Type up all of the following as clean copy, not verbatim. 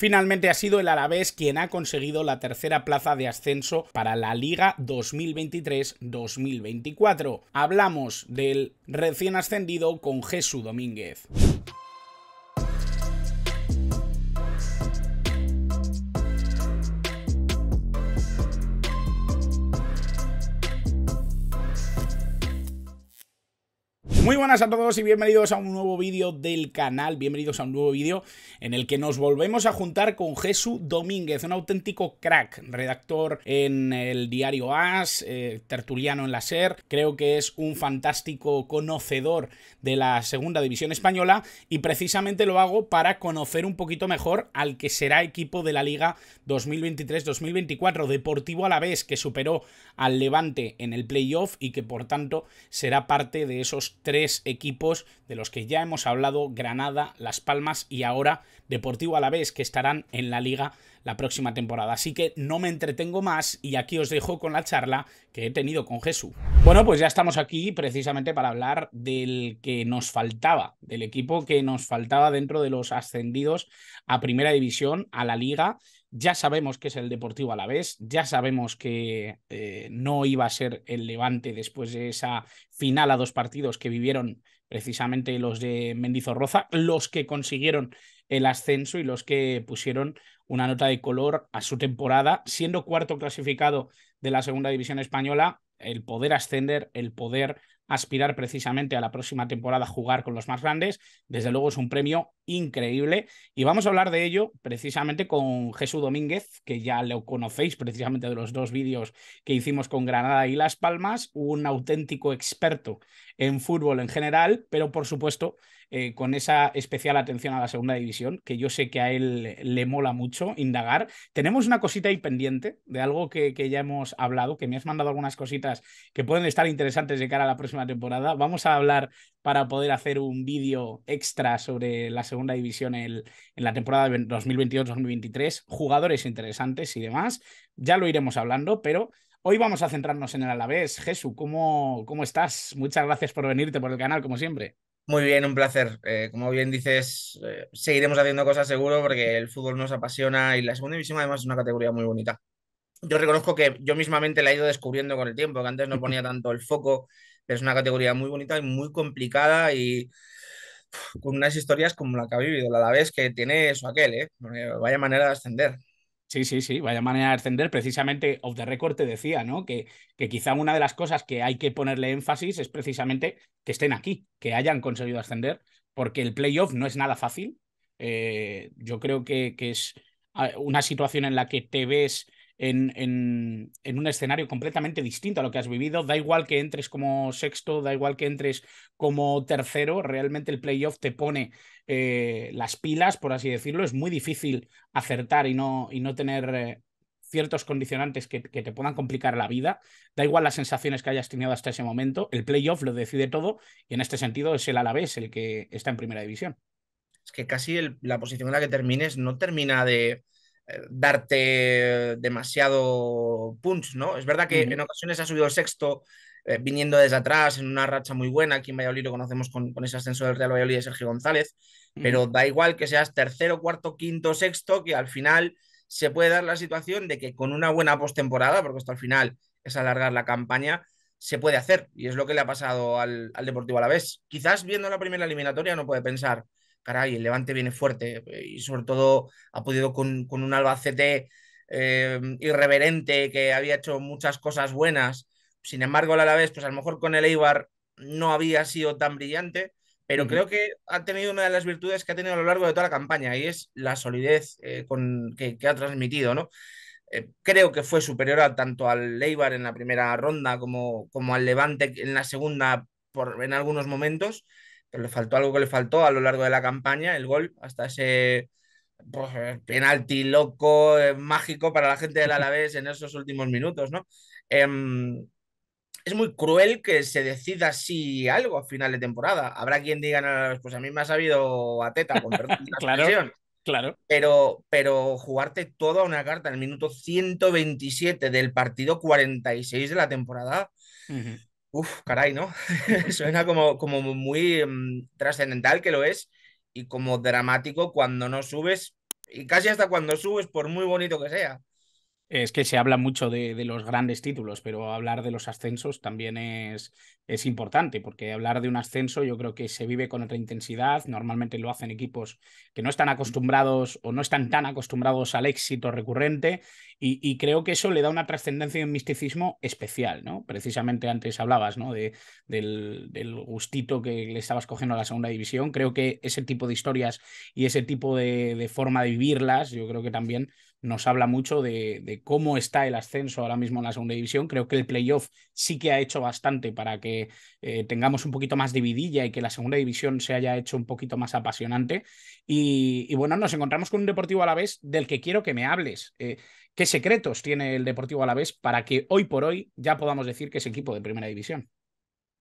Finalmente ha sido el Alavés quien ha conseguido la tercera plaza de ascenso para la Liga 2023-2024. Hablamos del recién ascendido con Jesús Domínguez. Muy buenas a todos y bienvenidos a un nuevo vídeo del canal, bienvenidos a un nuevo vídeo en el que nos volvemos a juntar con Jesús Domínguez, un auténtico crack, redactor en el diario AS, tertuliano en la SER, creo que es un fantástico conocedor de la segunda división española y precisamente lo hago para conocer un poquito mejor al que será equipo de la Liga 2023-2024, Deportivo Alavés, que superó al Levante en el playoff y que por tanto será parte de esos tres equipos de los que ya hemos hablado: Granada, Las Palmas y ahora Deportivo Alavés, que estarán en la Liga la próxima temporada. Así que no me entretengo más y aquí os dejo con la charla que he tenido con Jesús. Bueno, pues ya estamos aquí precisamente para hablar del que nos faltaba, del equipo que nos faltaba dentro de los ascendidos a Primera División, a la Liga. Ya sabemos que es el Deportivo Alavés, ya sabemos que no iba a ser el Levante después de esa final a 2 partidos que vivieron precisamente los de Mendizorroza, los que consiguieron el ascenso y los que pusieron una nota de color a su temporada, siendo cuarto clasificado de la segunda división española. El poder ascender, el poder aspirar precisamente a la próxima temporada a jugar con los más grandes, desde luego es un premio increíble y vamos a hablar de ello precisamente con Jesús Domínguez, que ya lo conocéis precisamente de los 2 vídeos que hicimos con Granada y Las Palmas, un auténtico experto en fútbol en general, pero por supuesto con esa especial atención a la segunda división, que yo sé que a él le mola mucho indagar. Tenemos una cosita ahí pendiente de algo que ya hemos hablado, que me has mandado algunas cositas que pueden estar interesantes de cara a la próxima temporada. Vamos a hablar para poder hacer un vídeo extra sobre la segunda división en la temporada 2022-2023, jugadores interesantes y demás. Ya lo iremos hablando, pero hoy vamos a centrarnos en el Alavés. Jesús, ¿cómo estás? Muchas gracias por venirte por el canal, como siempre. Muy bien, un placer. Como bien dices, seguiremos haciendo cosas seguro porque el fútbol nos apasiona y la segunda división además es una categoría muy bonita. Yo reconozco que yo mismamente la he ido descubriendo con el tiempo, que antes no ponía tanto el foco, pero es una categoría muy bonita y muy complicada y con unas historias como la que ha vivido el Alavés, que tiene eso aquel, ¿eh? Vaya manera de ascender. Sí, sí, sí, vaya manera de ascender. Precisamente Off the Record te decía, ¿no? Que quizá una de las cosas que hay que ponerle énfasis es precisamente que estén aquí, que hayan conseguido ascender, porque el playoff no es nada fácil. Yo creo que es una situación en la que te ves en un escenario completamente distinto a lo que has vivido. Da igual que entres como sexto, da igual que entres como tercero, realmente el playoff te pone las pilas, por así decirlo. Es muy difícil acertar y no tener ciertos condicionantes que te puedan complicar la vida. Da igual las sensaciones que hayas tenido hasta ese momento, el playoff lo decide todo y en este sentido es el Alavés el que está en primera división. Es que casi la posición en la que termines no termina de darte demasiado punch, ¿no? Es verdad Uh que -huh, en ocasiones ha subido el sexto viniendo desde atrás en una racha muy buena. Aquí en Valladolid lo conocemos con ese ascenso del Real Valladolid de Sergio González, uh -huh. pero da igual que seas tercero, cuarto, quinto, sexto, que al final se puede dar la situación de que con una buena postemporada, porque esto al final es alargar la campaña, se puede hacer. Y es lo que le ha pasado al Deportivo Alavés. Quizás viendo la primera eliminatoria no puede pensar, caray, el Levante viene fuerte y sobre todo ha podido con un Albacete irreverente que había hecho muchas cosas buenas. Sin embargo, el Alavés, pues a lo mejor con el Eibar no había sido tan brillante, Uh pero -huh. creo que ha tenido una de las virtudes que ha tenido a lo largo de toda la campaña y es la solidez que ha transmitido, ¿no? Creo que fue superior tanto al Eibar en la primera ronda como al Levante en la segunda en algunos momentos, pero le faltó algo que le faltó a lo largo de la campaña, el gol, hasta ese penalti loco, mágico para la gente del Alavés en esos últimos minutos, ¿no? Em, es muy cruel que se decida así algo a final de temporada. Habrá quien diga, "No, pues a mí me ha sabido a teta, con perdón de la Claro, expresión, claro. pero jugarte toda una carta en el minuto 127 del partido 46 de la temporada, Uh -huh. caray, ¿no? Suena como muy trascendental que lo es y como dramático cuando no subes y casi hasta cuando subes, por muy bonito que sea. Es que se habla mucho de los grandes títulos, pero hablar de los ascensos también es importante, porque hablar de un ascenso yo creo que se vive con otra intensidad. Normalmente lo hacen equipos que no están acostumbrados o no están tan acostumbrados al éxito recurrente, y creo que eso le da una trascendencia y un misticismo especial, ¿no? Precisamente antes hablabas, ¿no? Del gustito que le estabas cogiendo a la segunda división. Creo que ese tipo de historias y ese tipo de forma de vivirlas, yo creo que también nos habla mucho de cómo está el ascenso ahora mismo en la segunda división. Creo que el playoff sí que ha hecho bastante para que tengamos un poquito más de vidilla y que la segunda división se haya hecho un poquito más apasionante. Y bueno, nos encontramos con un Deportivo Alavés del que quiero que me hables. ¿Qué secretos tiene el Deportivo Alavés para que hoy por hoy ya podamos decir que es equipo de primera división?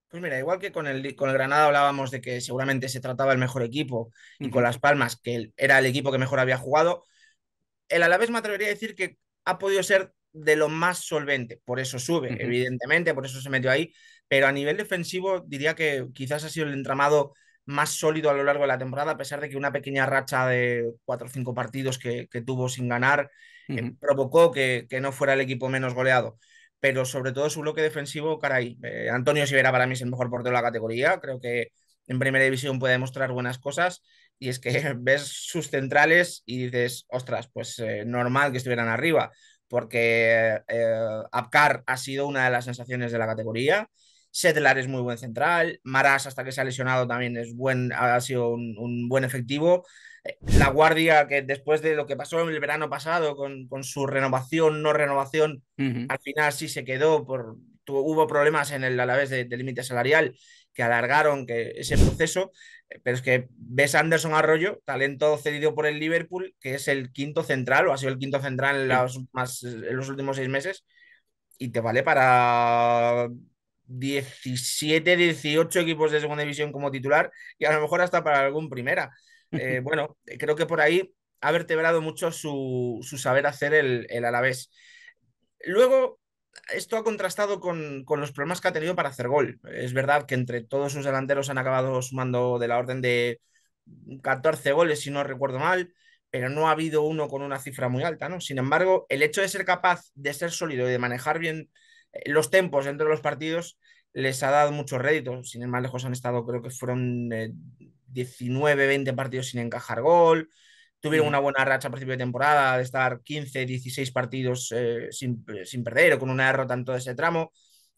Pues mira, igual que con el Granada hablábamos de que seguramente se trataba el mejor equipo Uh y con -huh, Las Palmas que era el equipo que mejor había jugado, el Alavés me atrevería a decir que ha podido ser de lo más solvente. Por eso uh sube, -huh, evidentemente, por eso se metió ahí. Pero a nivel defensivo diría que quizás ha sido el entramado más sólido a lo largo de la temporada, a pesar de que una pequeña racha de 4 o 5 partidos que tuvo sin ganar uh -huh. provocó que no fuera el equipo menos goleado. Pero sobre todo su bloque defensivo, caray. Antonio Sivera para mí es el mejor portero de la categoría. Creo que en primera división puede demostrar buenas cosas. Y es que ves sus centrales y dices, ostras, pues normal que estuvieran arriba, porque Abkar ha sido una de las sensaciones de la categoría. Setlar es muy buen central. Maras, hasta que se ha lesionado, también ha sido un buen efectivo. La Guardia, que después de lo que pasó en el verano pasado con su renovación, no renovación, Uh -huh. al final sí se quedó hubo problemas en el Alavés de límite salarial que alargaron ese proceso, pero es que ves a Anderson Arroyo, talento cedido por el Liverpool, que es el quinto central, o ha sido el quinto central Sí. en los últimos 6 meses, y te vale para 17, 18 equipos de segunda división como titular, y a lo mejor hasta para algún primera. Bueno, creo que por ahí ha vertebrado mucho su saber hacer el Alavés. Luego, esto ha contrastado con los problemas que ha tenido para hacer gol. Es verdad que entre todos sus delanteros han acabado sumando de la orden de 14 goles, si no recuerdo mal, pero no ha habido uno con una cifra muy alta, ¿no? Sin embargo, el hecho de ser capaz de ser sólido y de manejar bien los tempos entre los partidos les ha dado muchos réditos. Sin ir más lejos han estado, creo que fueron 19, 20 partidos sin encajar gol. Uh Tuvieron -huh. una buena racha a principio de temporada de estar 15, 16 partidos sin perder o con una derrota en todo ese tramo.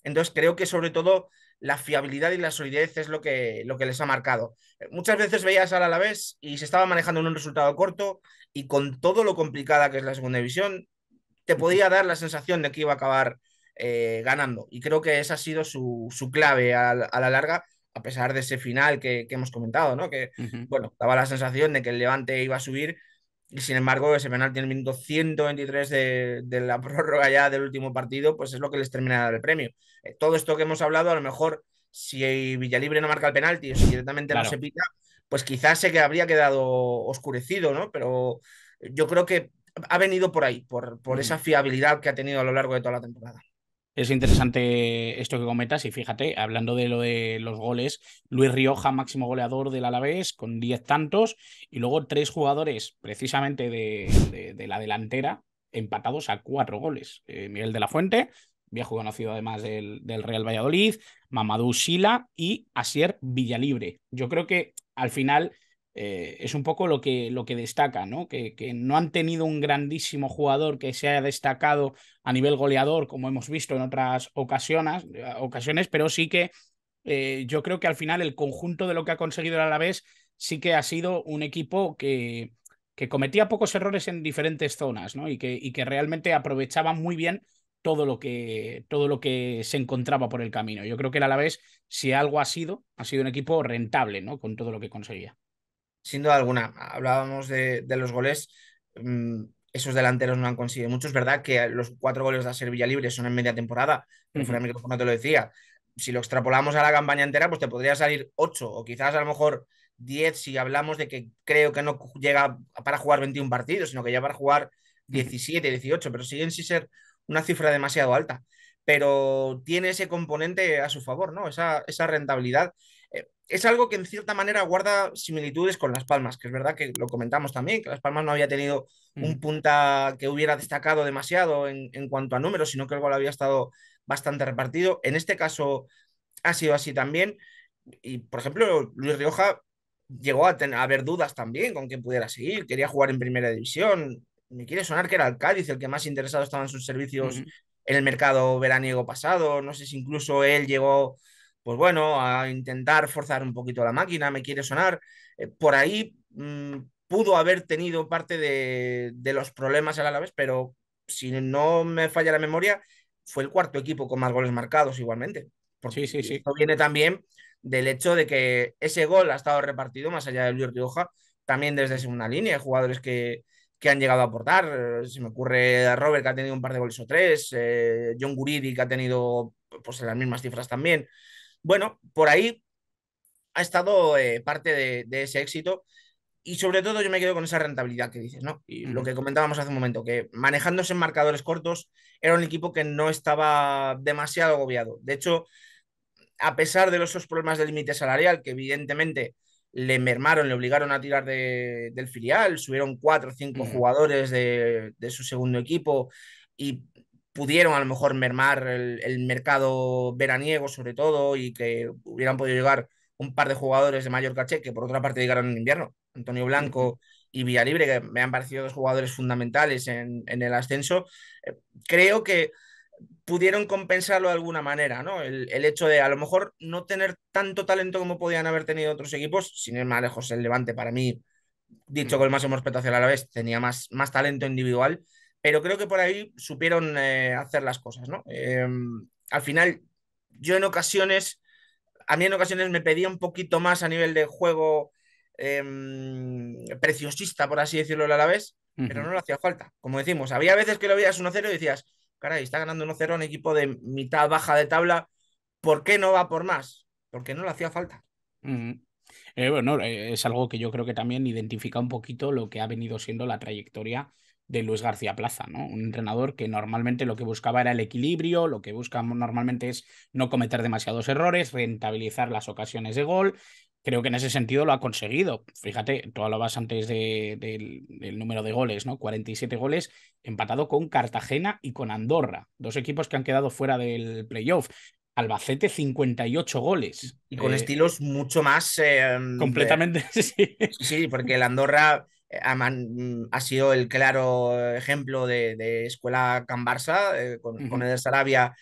Entonces creo que sobre todo la fiabilidad y la solidez es lo que les ha marcado. Muchas veces veías al Alavés y se estaba manejando en un resultado corto, y con todo lo complicada que es la segunda división, te podía dar la sensación de que iba a acabar ganando. Y creo que esa ha sido su clave a la larga, a pesar de ese final que hemos comentado, ¿no? Que, Uh -huh. bueno, daba la sensación de que el Levante iba a subir, y sin embargo ese penalti en el minuto 123 de la prórroga ya del último partido, pues es lo que les termina de dar el premio. Todo esto que hemos hablado, a lo mejor, si Villalibre no marca el penalti o si directamente no se Claro. pita, pues quizás se que habría quedado oscurecido, ¿no? Pero yo creo que ha venido por ahí, por Uh -huh. esa fiabilidad que ha tenido a lo largo de toda la temporada. Es interesante esto que comentas y fíjate, hablando de lo de los goles, Luis Rioja, máximo goleador del Alavés, con 10 tantos, y luego tres jugadores precisamente de la delantera empatados a 4 goles. Miguel de la Fuente, viejo conocido además del Real Valladolid, Mamadou Sila y Asier Villalibre. Yo creo que al final es un poco lo que destaca, ¿no? Que no han tenido un grandísimo jugador que se haya destacado a nivel goleador, como hemos visto en otras ocasiones, pero sí que yo creo que al final el conjunto de lo que ha conseguido el Alavés sí que ha sido un equipo que cometía pocos errores en diferentes zonas, ¿no? Y que realmente aprovechaba muy bien todo lo que se encontraba por el camino. Yo creo que el Alavés, si algo ha sido un equipo rentable, ¿no? Con todo lo que conseguía. Sin duda alguna, hablábamos de los goles. Esos delanteros no han conseguido mucho. Es verdad que los 4 goles de Asier Villalibre son en media temporada, pero fuera de micrófono te lo decía. Si lo extrapolamos a la campaña entera, pues te podría salir 8 o quizás a lo mejor 10 si hablamos de que creo que no llega para jugar 21 partidos, sino que ya para jugar 17, 18, pero siguen sin ser una cifra demasiado alta. Pero tiene ese componente a su favor, ¿no? Esa rentabilidad. Es algo que en cierta manera guarda similitudes con Las Palmas, que es verdad que lo comentamos también, que Las Palmas no había tenido un Ujú, punta que hubiera destacado demasiado en cuanto a números, sino que el gol había estado bastante repartido. En este caso ha sido así también. Y, por ejemplo, Luis Rioja llegó a haber dudas también con quién pudiera seguir, quería jugar en primera división. Me quiere sonar que era el Cádiz el que más interesado estaba en sus servicios ujú, en el mercado veraniego pasado. No sé si incluso él llegó, pues bueno, a intentar forzar un poquito la máquina, me quiere sonar. Por ahí pudo haber tenido parte de los problemas el Alavés, pero si no me falla la memoria, fue el cuarto equipo con más goles marcados igualmente. sí, sí, Y sí. esto viene también del hecho de que ese gol ha estado repartido más allá de Luis Rioja, también desde segunda línea, hay jugadores que han llegado a aportar. Se me ocurre Robert, que ha tenido un par de goles o tres, John Guridi, que ha tenido pues las mismas cifras también. Bueno, por ahí ha estado parte de ese éxito y sobre todo yo me quedo con esa rentabilidad que dices, ¿no? Y lo Ujú, que comentábamos hace un momento, que manejándose en marcadores cortos era un equipo que no estaba demasiado agobiado. De hecho, a pesar de esos problemas de límite salarial, que evidentemente le mermaron, le obligaron a tirar del filial, subieron cuatro o cinco ujú, jugadores de su segundo equipo y pudieron a lo mejor mermar el mercado veraniego sobre todo y que hubieran podido llegar un par de jugadores de mayor caché que por otra parte llegaron en invierno, Antonio ujú, Blanco y Villalibre, que me han parecido dos jugadores fundamentales en el ascenso. Creo que pudieron compensarlo de alguna manera, ¿no? El hecho de a lo mejor no tener tanto talento como podían haber tenido otros equipos, sin ir más lejos, el Levante para mí, dicho con ujú. el máximo respeto hacia el Alavés, tenía más talento individual, pero creo que por ahí supieron hacer las cosas, ¿no? Al final, yo en ocasiones, a mí en ocasiones me pedía un poquito más a nivel de juego preciosista, por así decirlo, el Alavés, pero Ujú, no le hacía falta. Como decimos, había veces que lo veías 1-0 y decías, caray, está ganando 1-0 a un equipo de mitad baja de tabla, ¿por qué no va por más? Porque no le hacía falta. ujú. Bueno, es algo que yo creo que también identifica un poquito lo que ha venido siendo la trayectoria de Luis García Plaza, ¿no? Un entrenador que normalmente lo que buscaba era el equilibrio, lo que busca normalmente es no cometer demasiados errores, rentabilizar las ocasiones de gol. Creo que en ese sentido lo ha conseguido. Fíjate, tú hablabas antes del número de goles, ¿no? 47 goles, empatado con Cartagena y con Andorra, dos equipos que han quedado fuera del playoff. Albacete, 58 goles. Y con estilos mucho más Completamente, sí. sí, sí, porque el Andorra ha sido el claro ejemplo de escuela can Barça, con Ujú, Eder Sarabia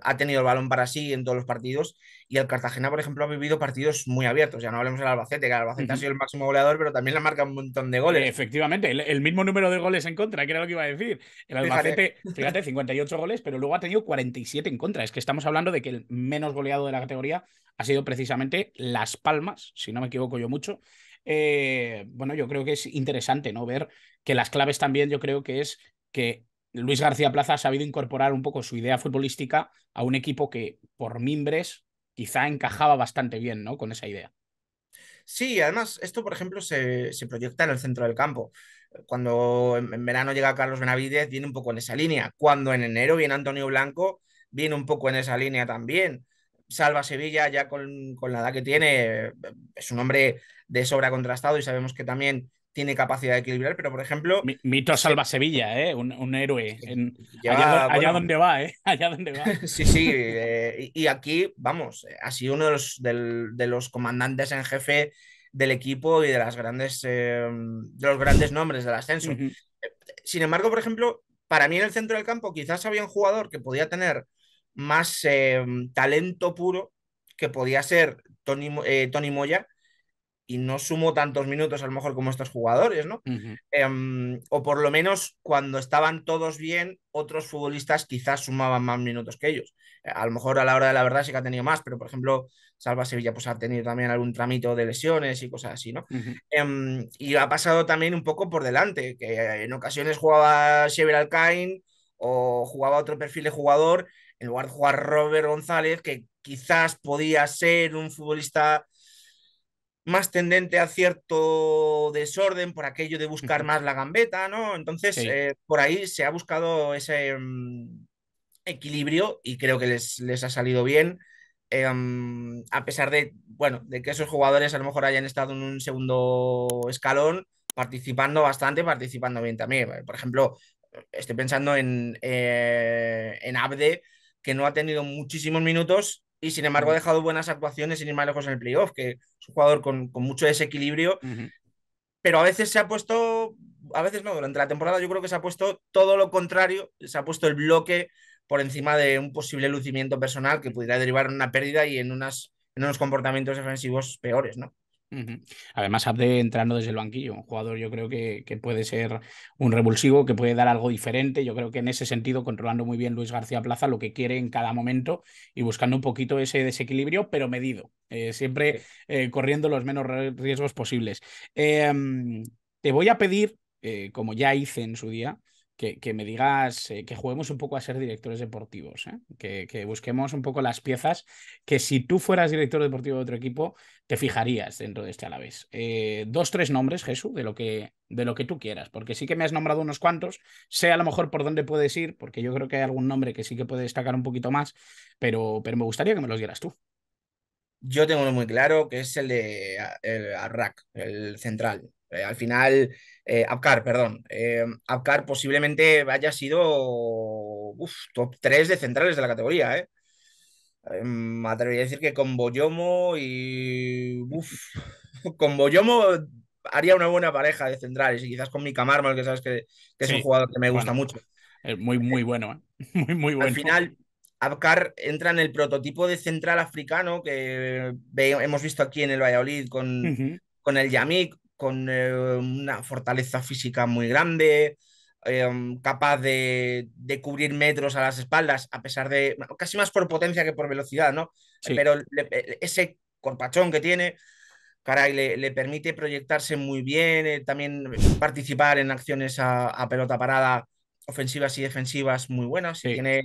ha tenido el balón para sí en todos los partidos y el Cartagena, por ejemplo, ha vivido partidos muy abiertos. Ya no hablemos del Albacete, que el Albacete ha ujú. sido el máximo goleador, pero también le marca un montón de goles. Efectivamente, el mismo número de goles en contra, que era lo que iba a decir. El Fíjate, Albacete, fíjate, 58 goles, pero luego ha tenido 47 en contra. Es que estamos hablando de que el menos goleado de la categoría ha sido precisamente Las Palmas, si no me equivoco yo mucho. Bueno, yo creo que es interesante, ¿no? Ver que las claves también, yo creo que es que Luis García Plaza ha sabido incorporar un poco su idea futbolística a un equipo que, por mimbres, quizá encajaba bastante bien, ¿no? Con esa idea. sí, además, esto, por ejemplo, se proyecta en el centro del campo. Cuando en verano llega Carlos Benavidez, viene un poco en esa línea. Cuando en enero viene Antonio Blanco, viene un poco en esa línea también. Salva Sevilla, ya con la edad que tiene, es un hombre de sobra contrastado y sabemos que también tiene capacidad de equilibrar, pero por ejemplo, Mito se, salva Sevilla, ¿eh? Un héroe. lleva, Allá bueno, donde va, ¿eh? Allá donde va. sí, sí, y aquí, vamos, ha sido uno de los comandantes en jefe del equipo y de los grandes nombres del ascenso. Ujú, Sin embargo, por ejemplo, para mí en el centro del campo quizás había un jugador que podía tener más talento puro, que podía ser Tony Moya, y no sumo tantos minutos a lo mejor como estos jugadores, ¿no? ujú. O por lo menos cuando estaban todos bien, otros futbolistas quizás sumaban más minutos que ellos. A lo mejor a la hora de la verdad sí que ha tenido más, pero por ejemplo, Salva Sevilla pues ha tenido también algún tramito de lesiones y cosas así, ¿no? Ujú. Y ha pasado también un poco por delante, que en ocasiones jugaba Xavier Alcain o jugaba otro perfil de jugador, en lugar de jugar Robert González, que quizás podía ser un futbolista más tendente a cierto desorden por aquello de buscar Ujú. más la gambeta, ¿no? Entonces, Sí. por ahí se ha buscado ese equilibrio y creo que les ha salido bien. A pesar de, bueno, de que esos jugadores a lo mejor hayan estado en un segundo escalón, participando bastante, participando bien también. Por ejemplo, estoy pensando en Abde, que no ha tenido muchísimos minutos y sin embargo ha Ujú, dejado buenas actuaciones sin ir más lejos en el playoff, que es un jugador con mucho desequilibrio, ujú. pero a veces se ha puesto, a veces no, durante la temporada yo creo que se ha puesto todo lo contrario, se ha puesto el bloque por encima de un posible lucimiento personal que pudiera derivar en una pérdida y en unos comportamientos defensivos peores, ¿no? Ujú. Además, Abde entrando desde el banquillo, un jugador yo creo que puede ser un revulsivo, que puede dar algo diferente. Yo creo que en ese sentido, controlando muy bien Luis García Plaza lo que quiere en cada momento y buscando un poquito ese desequilibrio, pero medido, siempre Sí. corriendo los menos riesgos posibles. Te voy a pedir, como ya hice en su día, que me digas, que juguemos un poco a ser directores deportivos, ¿eh? Que busquemos un poco las piezas que si tú fueras director deportivo de otro equipo te fijarías dentro de este Alavés. Dos, tres nombres, Jesús, de lo que tú quieras, porque sí que me has nombrado unos cuantos, sé a lo mejor por dónde puedes ir, porque yo creo que hay algún nombre que sí que puede destacar un poquito más, pero me gustaría que me los dieras tú. Yo tengo uno muy claro, que es el de el Arrak, el central. Al final, Abkar, perdón. Abkar posiblemente haya sido top 3 de centrales de la categoría, ¿eh? Me atrevería a decir que con Boyomo y... con Boyomo haría una buena pareja de centrales y quizás con Mika Marmol, que sabes que es un Sí, jugador que me gusta bueno, mucho. muy, muy bueno, ¿eh? Muy, muy Al bueno. final, Abkar entra en el prototipo de central africano que hemos visto aquí en el Valladolid Ujú. con el Yamik, con una fortaleza física muy grande, capaz de cubrir metros a las espaldas, a pesar de, bueno, casi más por potencia que por velocidad, ¿no? Sí, Pero ese corpachón que tiene, caray, le permite proyectarse muy bien, también participar en acciones a pelota parada ofensivas y defensivas muy buenas y sí. tiene,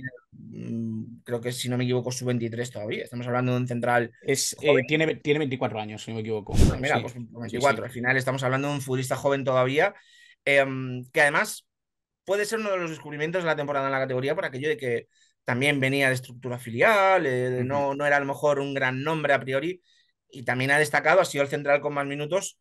creo que si no me equivoco, su 23 todavía. Estamos hablando de un central joven. Tiene 24 años, si no me equivoco. Pues mira, Sí, pues sí, 24. sí. Al final estamos hablando de un futbolista joven todavía, que además puede ser uno de los descubrimientos de la temporada en la categoría por aquello de que también venía de estructura filial, Ujú. no era a lo mejor un gran nombre a priori, y también ha destacado, ha sido el central con más minutos,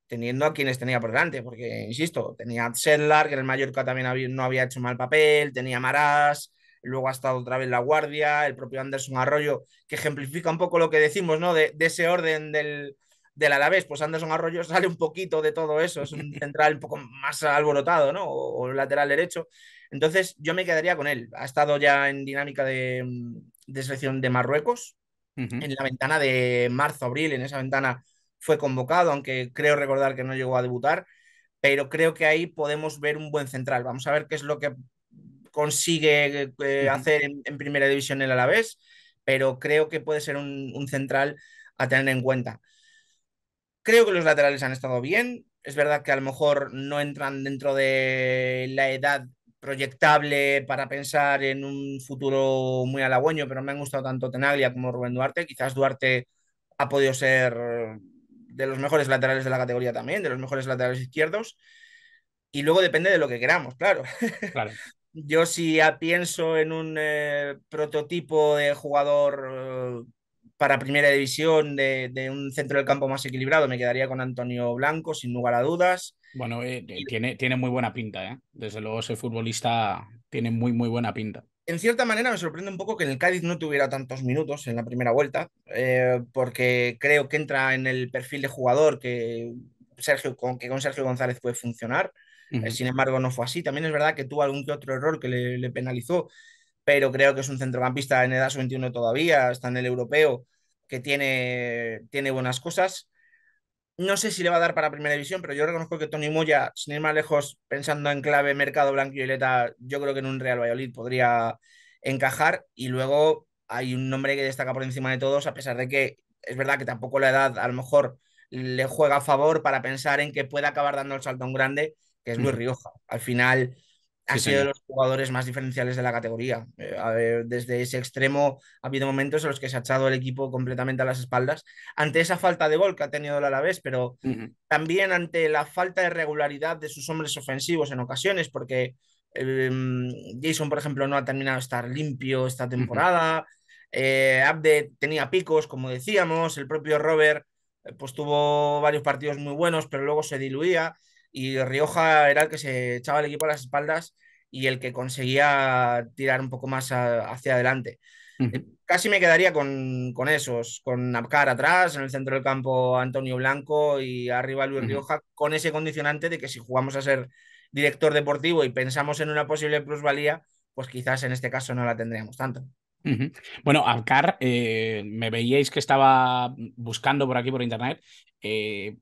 teniendo a quienes tenía por delante, porque, insisto, tenía a Sedlar, que en el Mallorca también no había hecho mal papel, tenía a Marás, luego ha estado otra vez La Guardia, el propio Anderson Arroyo, que ejemplifica un poco lo que decimos, ¿no? De ese orden del Alavés, pues Anderson Arroyo sale un poquito de todo eso, es un central un poco más alborotado, ¿no? O lateral derecho. Entonces yo me quedaría con él. Ha estado ya en dinámica de selección de Marruecos, Ujú. en la ventana de marzo-abril, en esa ventana fue convocado, aunque creo recordar que no llegó a debutar, pero creo que ahí podemos ver un buen central. Vamos a ver qué es lo que consigue Ujú. hacer en primera división el Alavés, pero creo que puede ser un central a tener en cuenta. Creo que los laterales han estado bien. Es verdad que a lo mejor no entran dentro de la edad proyectable para pensar en un futuro muy halagüeño, pero me han gustado tanto Tenaglia como Rubén Duarte. Quizás Duarte ha podido ser de los mejores laterales de la categoría también, de los mejores laterales izquierdos. Y luego depende de lo que queramos, claro. Claro. Yo si pienso en un prototipo de jugador para primera división de un centro del campo más equilibrado, me quedaría con Antonio Blanco, sin lugar a dudas. Bueno, Y tiene muy buena pinta, ¿eh? Desde luego ese futbolista tiene muy, muy buena pinta. en cierta manera me sorprende un poco que en el Cádiz no tuviera tantos minutos en la primera vuelta, porque creo que entra en el perfil de jugador que con Sergio González puede funcionar. Ujú. Sin embargo, no fue así. También es verdad que tuvo algún que otro error que le penalizó, pero creo que es un centrocampista en edad sub-21 todavía, está en el europeo, que tiene buenas cosas. No sé si le va a dar para primera división, pero yo reconozco que Tony Moya, sin ir más lejos, pensando en clave mercado blanco y violeta, yo creo que en un Real Valladolid podría encajar. Y luego hay un nombre que destaca por encima de todos, a pesar de que es verdad que tampoco la edad a lo mejor le juega a favor para pensar en que pueda acabar dando el salto a un grande, que es Luis Ujú. Rioja. Al final ha Sí, sido de señor. los jugadores más diferenciales de la categoría. A ver, desde ese extremo ha habido momentos en los que se ha echado el equipo completamente a las espaldas ante esa falta de gol que ha tenido el Alavés, pero Ujú. también ante la falta de regularidad de sus hombres ofensivos en ocasiones, porque Jason, por ejemplo, no ha terminado de estar limpio esta Ujú. temporada. Abde tenía picos, como decíamos, el propio Robert pues tuvo varios partidos muy buenos, pero luego se diluía y Rioja era el que se echaba el equipo a las espaldas y el que conseguía tirar un poco más hacia adelante. Ujú, Casi me quedaría con esos, con Abkar atrás, en el centro del campo Antonio Blanco y arriba Luis ujú. Rioja, con ese condicionante de que si jugamos a ser director deportivo y pensamos en una posible plusvalía, pues quizás en este caso no la tendríamos tanto. Ujú. Bueno, Abkar, me veíais que estaba buscando por aquí por internet.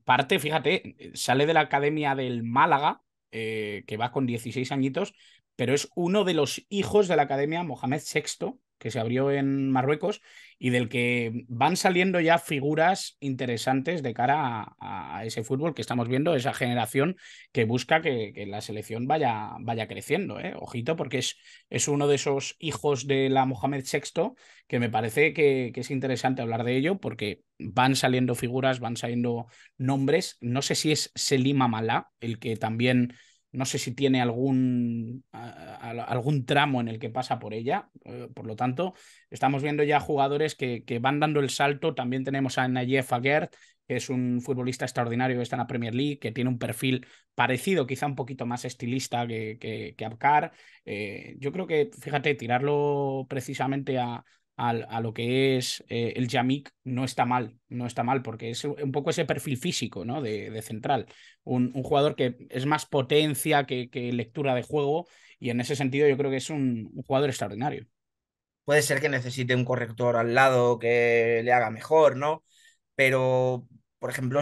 Parte, fíjate, sale de la academia del Málaga, que va con 16 añitos, pero es uno de los hijos de la academia Mohamed VI, que se abrió en Marruecos y del que van saliendo ya figuras interesantes de cara a ese fútbol que estamos viendo, esa generación que busca que la selección vaya creciendo. Ojito, porque es uno de esos hijos de la Mohamed VI que me parece que es interesante hablar de ello porque van saliendo figuras, van saliendo nombres. No sé si es Selim Amalá, el que también, no sé si tiene algún tramo en el que pasa por ella. Por lo tanto, estamos viendo ya jugadores que van dando el salto. También tenemos a Nayef Aguerd, que es un futbolista extraordinario que está en la Premier League, que tiene un perfil parecido, quizá un poquito más estilista que Abkar. Yo creo que, fíjate, tirarlo precisamente a lo que es el Yamik no está mal, no está mal, porque es un poco ese perfil físico, ¿no? De central. Un jugador que es más potencia que lectura de juego, y en ese sentido yo creo que es un jugador extraordinario. Puede ser que necesite un corrector al lado que le haga mejor, ¿no? Pero, por ejemplo,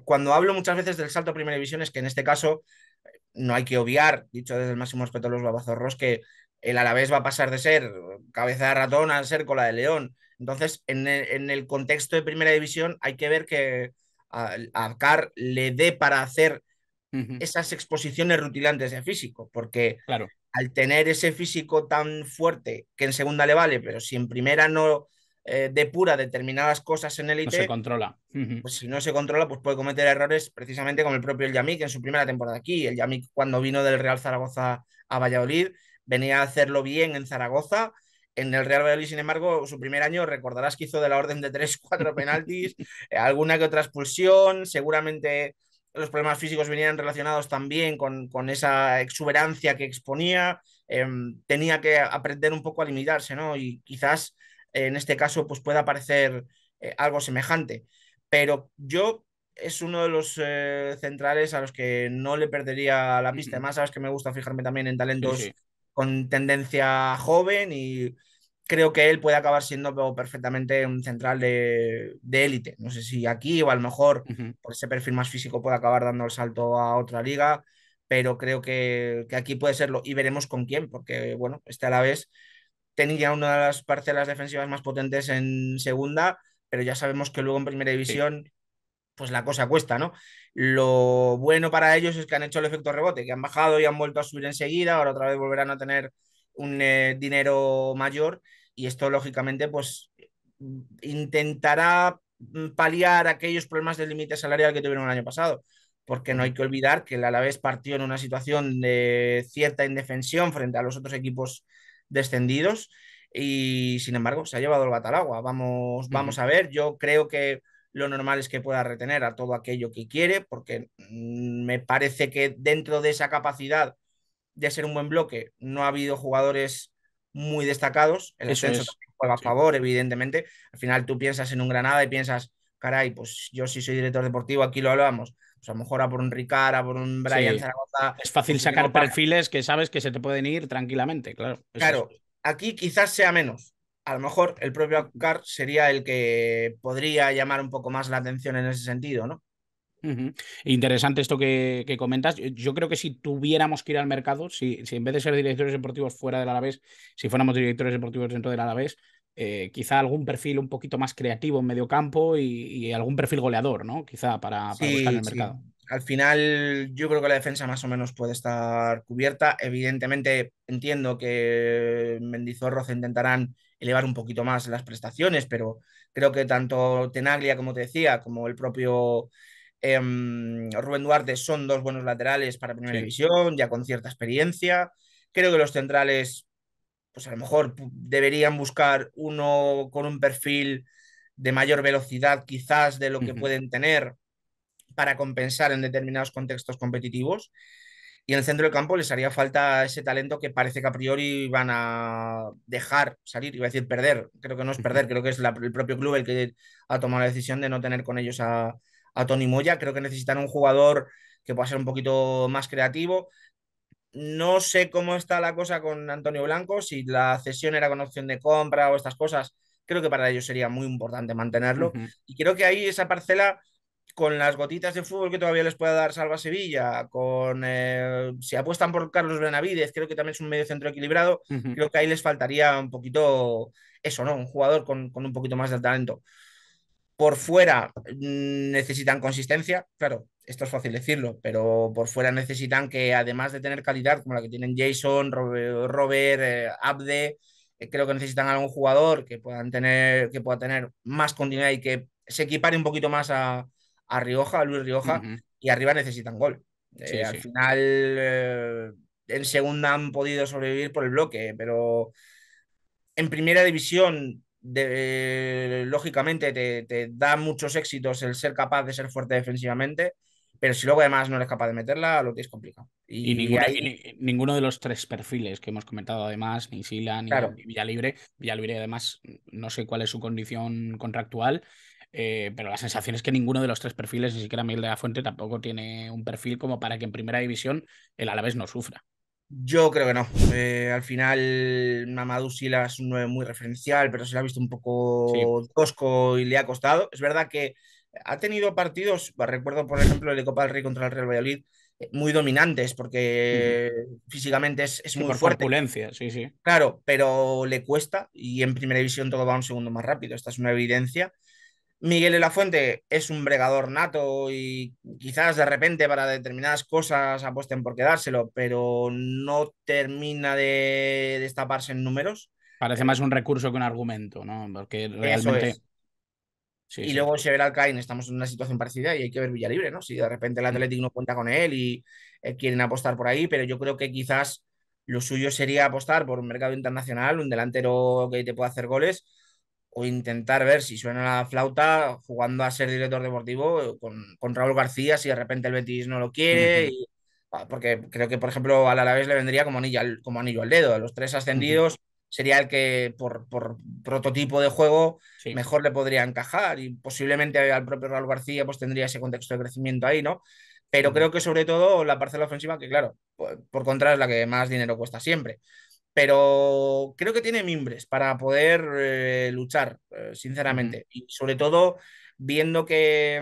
cuando hablo muchas veces del salto a primera división es que en este caso no hay que obviar, dicho desde el máximo respeto a los babazorros, que el Alavés va a pasar de ser cabeza de ratón a ser cola de león. Entonces, en el contexto de primera división hay que ver que a Car le dé para hacer Ujú. esas exposiciones rutilantes de físico, porque Claro, al tener ese físico tan fuerte que en segunda le vale, pero si en primera no depura determinadas cosas en no se élite, controla. Ujú, pues si no se controla, pues puede cometer errores precisamente como el propio El Yamik en su primera temporada aquí. El Yamik cuando vino del Real Zaragoza a Valladolid venía a hacerlo bien en Zaragoza. En el Real Valladolid, sin embargo, su primer año recordarás que hizo de la orden de 3 4 penaltis, alguna que otra expulsión, seguramente los problemas físicos venían relacionados también con esa exuberancia que exponía, tenía que aprender un poco a limitarse, ¿no? Y quizás en este caso pues pueda parecer algo semejante pero yo es uno de los centrales a los que no le perdería la pista. ujú. Además, sabes que me gusta fijarme también en Sí, talentos sí. con tendencia joven y creo que él puede acabar siendo perfectamente un central de élite. No sé si aquí o a lo mejor Ujú, por ese perfil más físico puede acabar dando el salto a otra liga, pero creo que aquí puede serlo y veremos con quién, porque bueno, este a la vez tenía una de las parcelas defensivas más potentes en segunda, pero ya sabemos que luego en primera sí. división, pues la cosa cuesta, ¿no? Lo bueno para ellos es que han hecho el efecto rebote, que han bajado y han vuelto a subir enseguida, ahora otra vez volverán a tener un dinero mayor y esto lógicamente pues intentará paliar aquellos problemas del límite salarial que tuvieron el año pasado, porque no Ujú, hay que olvidar que el Alavés partió en una situación de cierta indefensión frente a los otros equipos descendidos y sin embargo se ha llevado el gato al agua. Vamos, ujú. vamos a ver, yo creo que lo normal es que pueda retener a todo aquello que quiere, porque me parece que dentro de esa capacidad de ser un buen bloque no ha habido jugadores muy destacados. El Eso ascenso es. también juega a Sí. favor, evidentemente. Al final tú piensas en un Granada y piensas, caray, pues yo si soy director deportivo, aquí lo hablamos. Pues a lo mejor a por un Ricard, a por un Brian Sí. Zaragoza, Es fácil pues sí tengo sacar para. perfiles que sabes que se te pueden ir tranquilamente, claro. Es eso. Claro, aquí quizás sea menos. A lo mejor el propio Acar sería el que podría llamar un poco más la atención en ese sentido, ¿no? Ujú. Interesante esto que comentas. Yo creo que si tuviéramos que ir al mercado, si en vez de ser directores deportivos fuera del Alavés, si fuéramos directores deportivos dentro del Alavés, quizá algún perfil un poquito más creativo en medio campo y algún perfil goleador, ¿no? Quizá para buscar en Sí, el sí. mercado. Al final yo creo que la defensa más o menos puede estar cubierta. Evidentemente entiendo que Mendizorroza intentarán elevar un poquito más las prestaciones, pero creo que tanto Tenaglia, como te decía, como el propio Rubén Duarte son dos buenos laterales para Primera Sí. División, ya con cierta experiencia. Creo que los centrales pues a lo mejor deberían buscar uno con un perfil de mayor velocidad quizás de lo que Ujú, pueden tener para compensar en determinados contextos competitivos. Y en el centro del campo les haría falta ese talento que parece que a priori van a dejar salir, iba a decir perder, creo que no es ujú, perder, creo que es el propio club el que ha tomado la decisión de no tener con ellos a Tony Moya. Creo que necesitan un jugador que pueda ser un poquito más creativo. No sé cómo está la cosa con Antonio Blanco, si la cesión era con opción de compra o estas cosas. Creo que para ellos sería muy importante mantenerlo. ujú. Y creo que ahí esa parcela, con las gotitas de fútbol que todavía les pueda dar Salva Sevilla, con si apuestan por Carlos Benavides, creo que también es un medio centro equilibrado. Ujú. Creo que ahí les faltaría un poquito eso, ¿no? Un jugador con un poquito más de talento. Por fuera necesitan consistencia, claro, esto es fácil decirlo, pero por fuera necesitan que además de tener calidad como la que tienen Jason, Robert, Abde, creo que necesitan algún jugador que pueda tener más continuidad y que se equipare un poquito más a Rioja, a Luis Rioja, Ujú. y arriba necesitan gol. Sí, Al sí. final, en segunda han podido sobrevivir por el bloque, pero en primera división, lógicamente, te da muchos éxitos el ser capaz de ser fuerte defensivamente, pero si luego además no eres capaz de meterla, lo tienes complicado. Y, Y ninguno, ahí, ninguno de los tres perfiles que hemos comentado, además, ni Sila claro, ni Villalibre. Villalibre, además, no sé cuál es su condición contractual, pero la sensación es que ninguno de los tres perfiles, ni siquiera Miguel de la Fuente, tampoco tiene un perfil como para que en primera división el Alavés no sufra. yo creo que no. Al final, Mamadou Sila es un 9 muy referencial, pero se le ha visto un Sí. poco tosco y le ha costado. Es verdad que ha tenido partidos, recuerdo por ejemplo el de Copa del Rey contra el Real Valladolid, muy dominantes, Ujú. porque físicamente es Sí, muy por fuerte. corpulencia, sí, sí. Claro, pero le cuesta y en primera división todo va un segundo más rápido. Esta es una evidencia. Miguel de la Fuente es un bregador nato y quizás de repente para determinadas cosas apuesten por quedárselo, pero no termina de destaparse en números. Parece Eh, más un recurso que un argumento, ¿no? Porque eso realmente, es. sí, Y sí. luego Sever Alcaín, estamos en una situación parecida y hay que ver Villalibre, ¿no? Si de repente el Athletic no cuenta con él y quieren apostar por ahí, pero yo creo que quizás lo suyo sería apostar por un mercado internacional, un delantero que te pueda hacer goles, o intentar ver si suena la flauta jugando a ser director deportivo con Raúl García, si de repente el Betis no lo quiere. Ujú, Porque creo que, por ejemplo, al Alavés le vendría como anillo al dedo. De los tres ujú. ascendidos sería el que, por prototipo de juego, Sí. mejor le podría encajar y posiblemente al propio Raúl García pues tendría ese contexto de crecimiento ahí, ¿no? Pero Ujú, creo que sobre todo la parcela ofensiva, que claro, por contra es la que más dinero cuesta siempre. Pero creo que tiene mimbres para poder luchar, ujú. sinceramente. Y sobre todo viendo que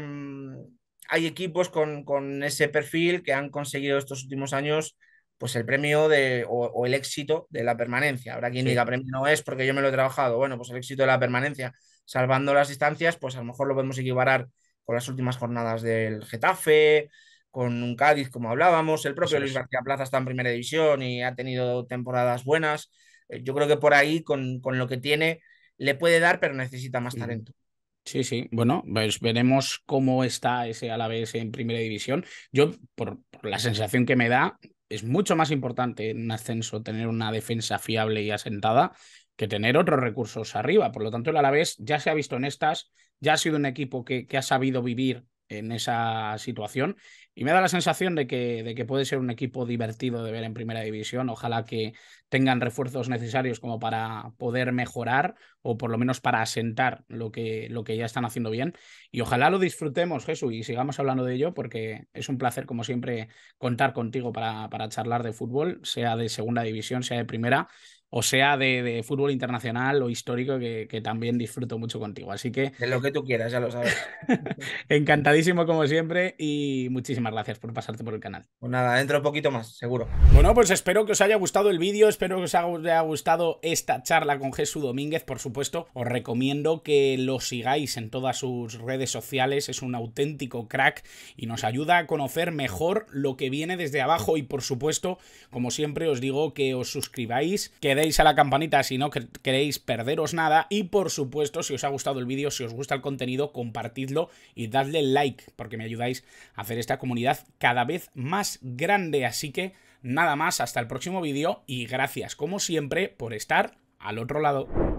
hay equipos con ese perfil que han conseguido estos últimos años pues el premio o el éxito de la permanencia. Habrá quien Sí. diga premio no es porque yo me lo he trabajado. Bueno, pues el éxito de la permanencia, salvando las distancias, pues a lo mejor lo podemos equiparar con las últimas jornadas del Getafe, con un Cádiz, como hablábamos. El propio Eso Luis es. García Plaza está en primera división y ha tenido temporadas buenas. Yo creo que por ahí, con lo que tiene, le puede dar, pero necesita más Ujú. talento. Sí, sí. Bueno, pues veremos cómo está ese Alavés en primera división. Yo, por la sensación que me da, es mucho más importante en un ascenso tener una defensa fiable y asentada que tener otros recursos arriba. Por lo tanto, el Alavés ya se ha visto en estas, ya ha sido un equipo que ha sabido vivir en esa situación y me da la sensación de que puede ser un equipo divertido de ver en primera división. Ojalá que tengan refuerzos necesarios como para poder mejorar o por lo menos para asentar lo que ya están haciendo bien. Y ojalá lo disfrutemos, Jesús, y sigamos hablando de ello, porque es un placer, como siempre, contar contigo para charlar de fútbol, sea de segunda división, sea de primera, o sea de fútbol internacional o histórico, que también disfruto mucho contigo. Así que De lo que tú quieras, ya lo sabes. encantadísimo, como siempre, y muchísimas gracias por pasarte por el canal. Pues nada, dentro de poquito más, seguro. Bueno, pues espero que os haya gustado el vídeo, espero que os haya gustado esta charla con Jesús Domínguez, por supuesto. Os recomiendo que lo sigáis en todas sus redes sociales, es un auténtico crack y nos ayuda a conocer mejor lo que viene desde abajo y, por supuesto, como siempre os digo, que os suscribáis, que deis a la campanita si no queréis perderos nada y, por supuesto, si os ha gustado el vídeo, si os gusta el contenido, compartidlo y dadle like, porque me ayudáis a hacer esta comunidad cada vez más grande. Así que nada más, hasta el próximo vídeo y gracias como siempre por estar al otro lado.